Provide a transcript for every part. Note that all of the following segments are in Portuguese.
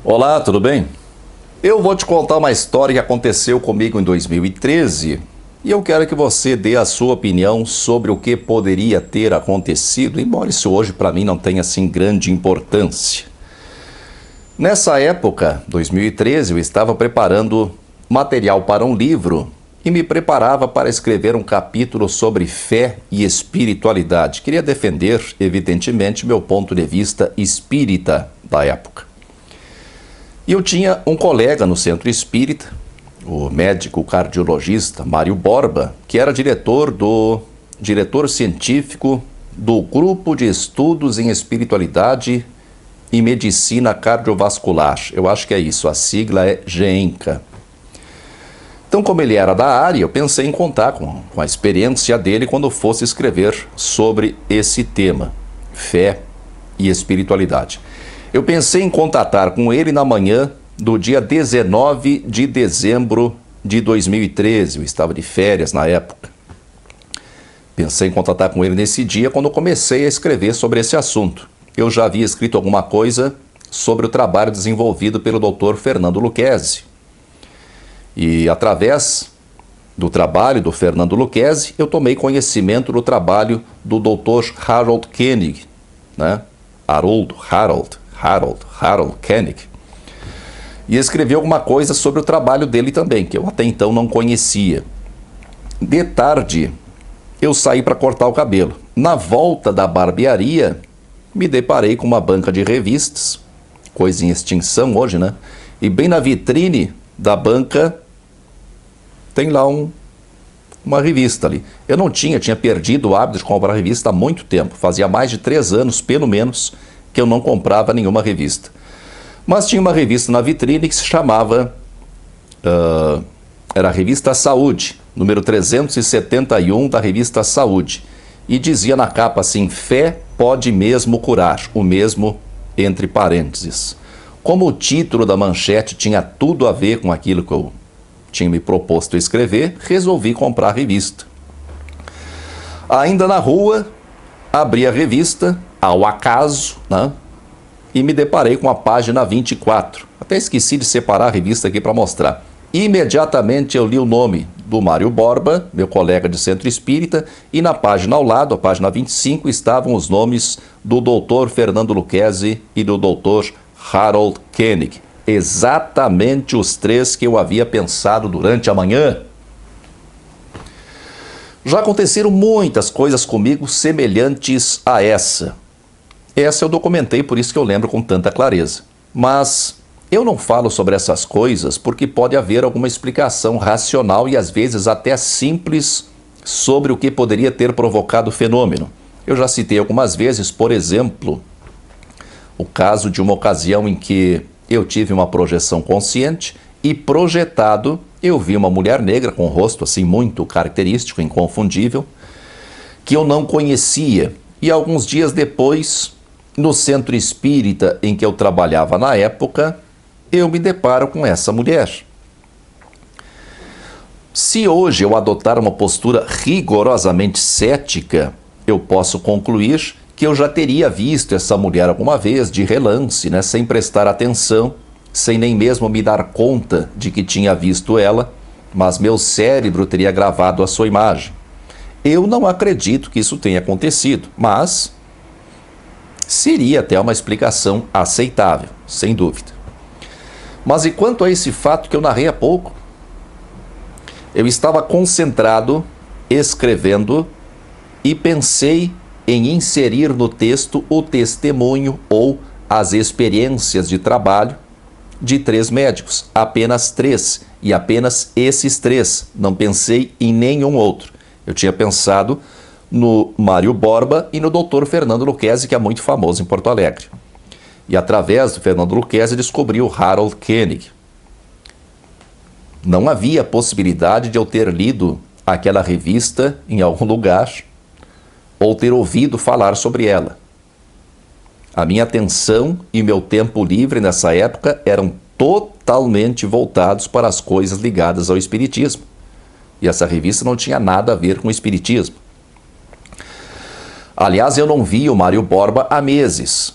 Olá, tudo bem? Eu vou te contar uma história que aconteceu comigo em 2013 e eu quero que você dê a sua opinião sobre o que poderia ter acontecido, embora isso hoje para mim não tenha assim grande importância. Nessa época, 2013, eu estava preparando material para um livro e me preparava para escrever um capítulo sobre fé e espiritualidade. Queria defender, evidentemente, meu ponto de vista espírita da época. E eu tinha um colega no centro espírita, o médico cardiologista Mário Borba, que era diretor científico do Grupo de Estudos em Espiritualidade e Medicina Cardiovascular. Eu acho que é isso, a sigla é GENCA. Então, como ele era da área, eu pensei em contar com a experiência dele quando fosse escrever sobre esse tema, fé e espiritualidade. Eu pensei em contatar com ele na manhã do dia 19 de dezembro de 2013. Eu estava de férias na época. Pensei em contatar com ele nesse dia quando comecei a escrever sobre esse assunto. Eu já havia escrito alguma coisa sobre o trabalho desenvolvido pelo Dr. Fernando Lucchesi. E através do trabalho do Fernando Lucchesi, eu tomei conhecimento do trabalho do Dr. Harold Koenig, né? Harold Koenig, e escrevi alguma coisa sobre o trabalho dele também, que eu até então não conhecia. De tarde, eu saí para cortar o cabelo. Na volta da barbearia, me deparei com uma banca de revistas, coisa em extinção hoje, né? E bem na vitrine da banca tem lá uma revista ali. Eu não tinha perdido o hábito de comprar revista há muito tempo, fazia mais de 3 anos, pelo menos, que eu não comprava nenhuma revista. Mas tinha uma revista na vitrine que se chamava, era a Revista Saúde, número 371 da Revista Saúde. E dizia na capa assim, fé pode mesmo curar, o mesmo entre parênteses. Como o título da manchete tinha tudo a ver com aquilo que eu tinha me proposto escrever, resolvi comprar a revista. Ainda na rua, abri a revista, ao acaso, né? E me deparei com a página 24. Até esqueci de separar a revista aqui para mostrar. Imediatamente eu li o nome do Mário Borba, meu colega de centro espírita, e na página ao lado, a página 25, estavam os nomes do Dr. Fernando Lucchesi e do Dr. Harold Koenig. Exatamente os 3 que eu havia pensado durante a manhã. Já aconteceram muitas coisas comigo semelhantes a essa. Essa eu documentei, por isso que eu lembro com tanta clareza. Mas eu não falo sobre essas coisas porque pode haver alguma explicação racional e às vezes até simples sobre o que poderia ter provocado o fenômeno. Eu já citei algumas vezes, por exemplo, o caso de uma ocasião em que eu tive uma projeção consciente e projetado eu vi uma mulher negra com um rosto assim muito característico, inconfundível, que eu não conhecia. E alguns dias depois, no centro espírita em que eu trabalhava na época, eu me deparo com essa mulher. Se hoje eu adotar uma postura rigorosamente cética, eu posso concluir que eu já teria visto essa mulher alguma vez de relance, né, sem prestar atenção, sem nem mesmo me dar conta de que tinha visto ela, mas meu cérebro teria gravado a sua imagem. Eu não acredito que isso tenha acontecido, mas seria até uma explicação aceitável, sem dúvida. Mas e quanto a esse fato que eu narrei há pouco? Eu estava concentrado, escrevendo, e pensei em inserir no texto o testemunho ou as experiências de trabalho de 3 médicos, apenas 3, e apenas esses 3, não pensei em nenhum outro. Eu tinha pensado no Mário Borba e no Dr. Fernando Lucchesi, que é muito famoso em Porto Alegre. E através do Fernando Lucchesi descobri o Harold Koenig. Não havia possibilidade de eu ter lido aquela revista em algum lugar ou ter ouvido falar sobre ela. A minha atenção e meu tempo livre nessa época eram totalmente voltados para as coisas ligadas ao espiritismo. E essa revista não tinha nada a ver com o espiritismo. Aliás, eu não vi o Mário Borba há meses.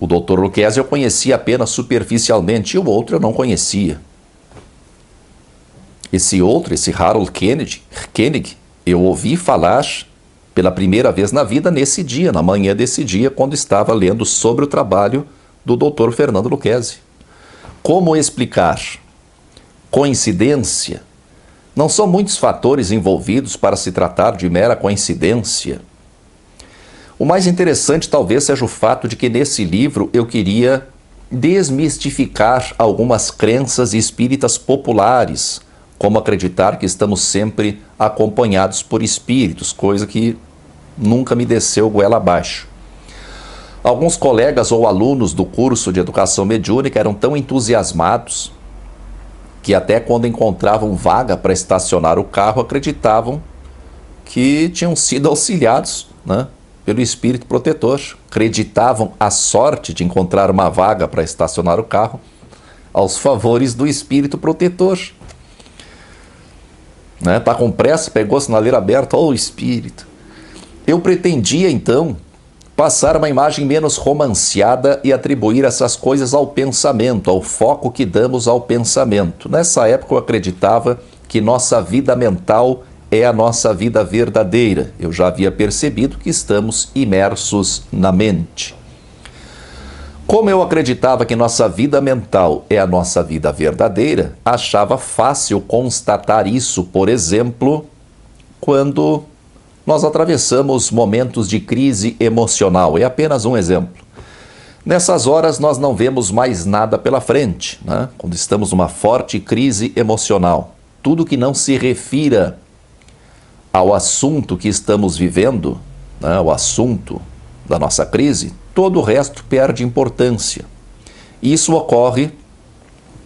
O Dr. Lucchesi eu conhecia apenas superficialmente e o outro eu não conhecia. Esse outro, esse Harold Koenig, eu ouvi falar pela primeira vez na vida nesse dia, na manhã desse dia, quando estava lendo sobre o trabalho do Dr. Fernando Lucchesi. Como explicar? Coincidência? Não são muitos fatores envolvidos para se tratar de mera coincidência. O mais interessante talvez seja o fato de que nesse livro eu queria desmistificar algumas crenças espíritas populares, como acreditar que estamos sempre acompanhados por espíritos, coisa que nunca me desceu goela abaixo. Alguns colegas ou alunos do curso de educação mediúnica eram tão entusiasmados que até quando encontravam vaga para estacionar o carro, acreditavam que tinham sido auxiliados, né, pelo espírito protetor. Acreditavam a sorte de encontrar uma vaga para estacionar o carro aos favores do espírito protetor. Tá com pressa, pegou a sinaleira aberta, ô espírito. Eu pretendia então passar uma imagem menos romanceada e atribuir essas coisas ao pensamento, ao foco que damos ao pensamento. Nessa época eu acreditava que nossa vida mental é a nossa vida verdadeira. Eu já havia percebido que estamos imersos na mente. Como eu acreditava que nossa vida mental é a nossa vida verdadeira, achava fácil constatar isso, por exemplo, quando nós atravessamos momentos de crise emocional. É apenas um exemplo. Nessas horas nós não vemos mais nada pela frente, né? Quando estamos numa forte crise emocional. Tudo que não se refira ao assunto que estamos vivendo, né? O assunto da nossa crise, todo o resto perde importância. Isso ocorre,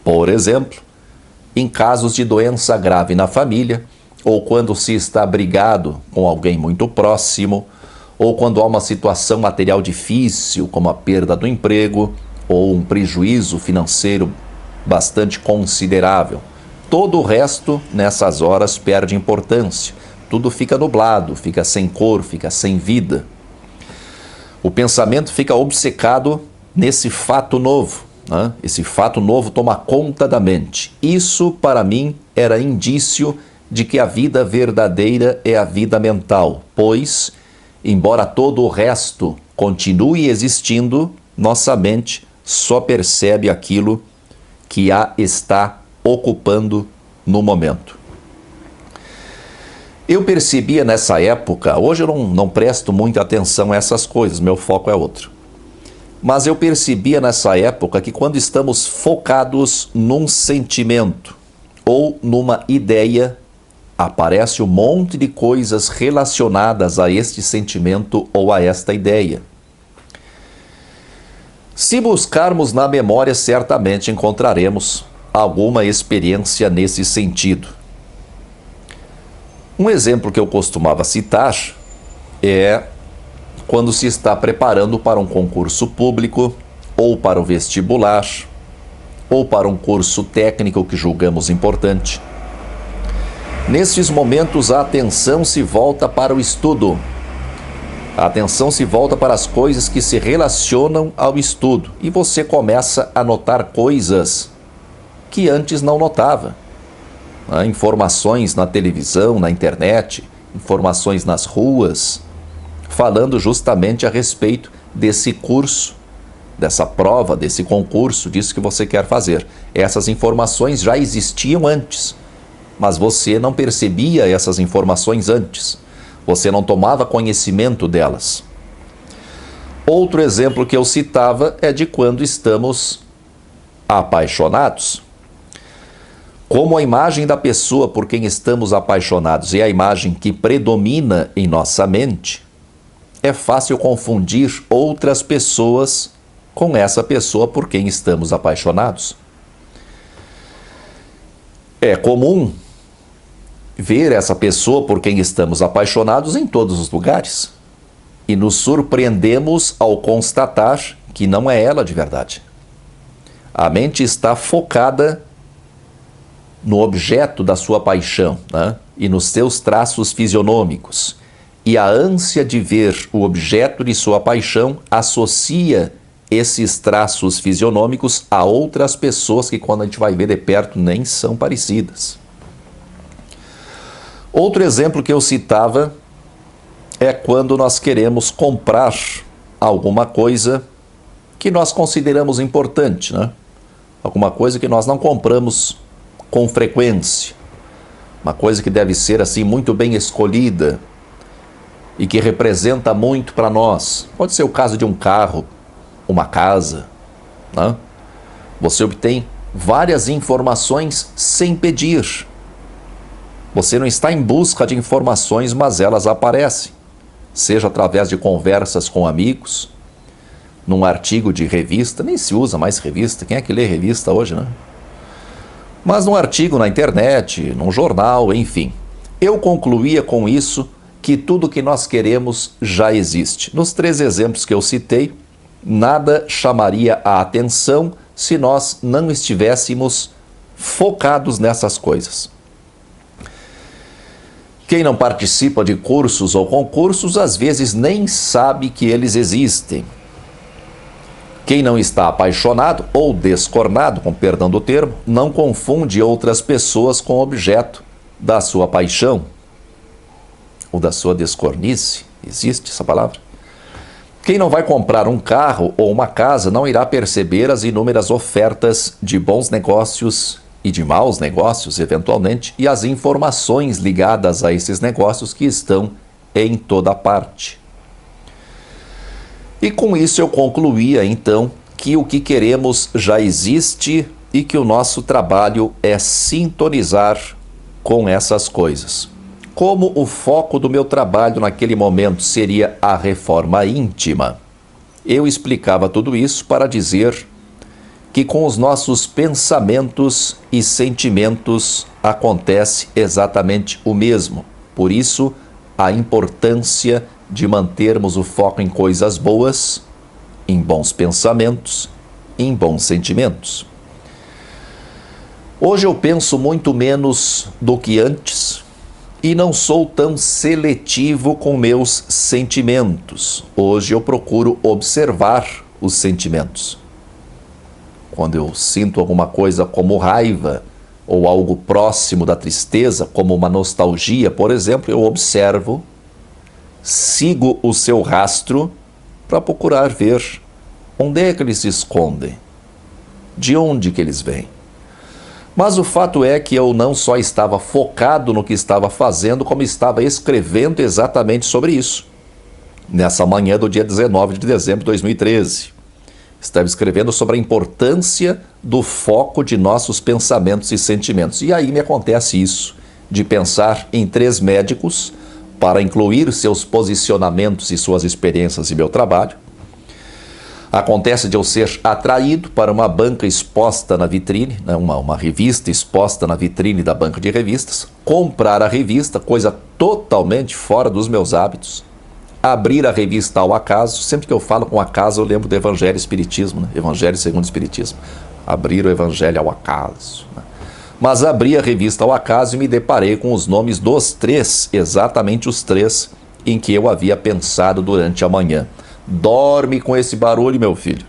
por exemplo, em casos de doença grave na família, ou quando se está brigado com alguém muito próximo, ou quando há uma situação material difícil, como a perda do emprego, ou um prejuízo financeiro bastante considerável. Todo o resto, nessas horas, perde importância. Tudo fica nublado, fica sem cor, fica sem vida. O pensamento fica obcecado nesse fato novo, né? Esse fato novo toma conta da mente. Isso, para mim, era indício de que a vida verdadeira é a vida mental, pois, embora todo o resto continue existindo, nossa mente só percebe aquilo que a está ocupando no momento. Eu percebia nessa época, hoje eu não presto muita atenção a essas coisas, meu foco é outro. Mas eu percebia nessa época que quando estamos focados num sentimento ou numa ideia, aparece um monte de coisas relacionadas a este sentimento ou a esta ideia. Se buscarmos na memória, certamente encontraremos alguma experiência nesse sentido. Um exemplo que eu costumava citar é quando se está preparando para um concurso público, ou para o vestibular, ou para um curso técnico que julgamos importante. Nesses momentos, a atenção se volta para o estudo. A atenção se volta para as coisas que se relacionam ao estudo. E você começa a notar coisas que antes não notava. Informações na televisão, na internet, informações nas ruas, falando justamente a respeito desse curso, dessa prova, desse concurso, disso que você quer fazer. Essas informações já existiam antes, mas você não percebia essas informações antes. Você não tomava conhecimento delas. Outro exemplo que eu citava é de quando estamos apaixonados. Como a imagem da pessoa por quem estamos apaixonados é a imagem que predomina em nossa mente, é fácil confundir outras pessoas com essa pessoa por quem estamos apaixonados. É comum ver essa pessoa por quem estamos apaixonados em todos os lugares e nos surpreendemos ao constatar que não é ela de verdade. A mente está focada no objeto da sua paixão, né? E nos seus traços fisionômicos. E a ânsia de ver o objeto de sua paixão associa esses traços fisionômicos a outras pessoas que, quando a gente vai ver de perto, nem são parecidas. Outro exemplo que eu citava é quando nós queremos comprar alguma coisa que nós consideramos importante, né? Alguma coisa que nós não compramos com frequência. Uma coisa que deve ser assim muito bem escolhida e que representa muito para nós. Pode ser o caso de um carro, uma casa, né? Você obtém várias informações sem pedir. Você não está em busca de informações, mas elas aparecem. Seja através de conversas com amigos, num artigo de revista, nem se usa mais revista, quem é que lê revista hoje, né? Mas num artigo na internet, num jornal, enfim. Eu concluía com isso que tudo que nós queremos já existe. Nos 3 exemplos que eu citei, nada chamaria a atenção se nós não estivéssemos focados nessas coisas. Quem não participa de cursos ou concursos, às vezes nem sabe que eles existem. Quem não está apaixonado ou descornado, com perdão do termo, não confunde outras pessoas com objeto da sua paixão ou da sua descornice. Existe essa palavra? Quem não vai comprar um carro ou uma casa não irá perceber as inúmeras ofertas de bons negócios e de maus negócios, eventualmente, e as informações ligadas a esses negócios que estão em toda parte. E com isso eu concluía, então, que o que queremos já existe e que o nosso trabalho é sintonizar com essas coisas. Como o foco do meu trabalho naquele momento seria a reforma íntima, eu explicava tudo isso para dizer que com os nossos pensamentos e sentimentos acontece exatamente o mesmo. Por isso, a importância de mantermos o foco em coisas boas, em bons pensamentos, em bons sentimentos. Hoje eu penso muito menos do que antes e não sou tão seletivo com meus sentimentos. Hoje eu procuro observar os sentimentos. Quando eu sinto alguma coisa como raiva ou algo próximo da tristeza, como uma nostalgia, por exemplo, eu observo, sigo o seu rastro para procurar ver onde é que eles se escondem, de onde que eles vêm. Mas o fato é que eu não só estava focado no que estava fazendo, como estava escrevendo exatamente sobre isso. Nessa manhã do dia 19 de dezembro de 2013. Estava escrevendo sobre a importância do foco de nossos pensamentos e sentimentos. E aí me acontece isso, de pensar em 3 médicos para incluir seus posicionamentos e suas experiências em meu trabalho. Acontece de eu ser atraído para uma banca exposta na vitrine, né, uma revista exposta na vitrine da banca de revistas, comprar a revista, coisa totalmente fora dos meus hábitos, abrir a revista ao acaso. Sempre que eu falo com acaso eu lembro do Evangelho e Espiritismo, né? Evangelho segundo o Espiritismo, abrir o Evangelho ao acaso, né? Mas abri a revista ao acaso e me deparei com os nomes dos 3, exatamente os 3 em que eu havia pensado durante a manhã. Dorme com esse barulho, meu filho.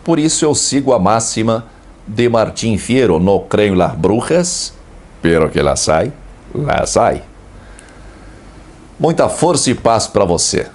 Por isso eu sigo a máxima de Martim Fierro: no creio las brujas, pero que las hay, las hay. Muita força e paz para você.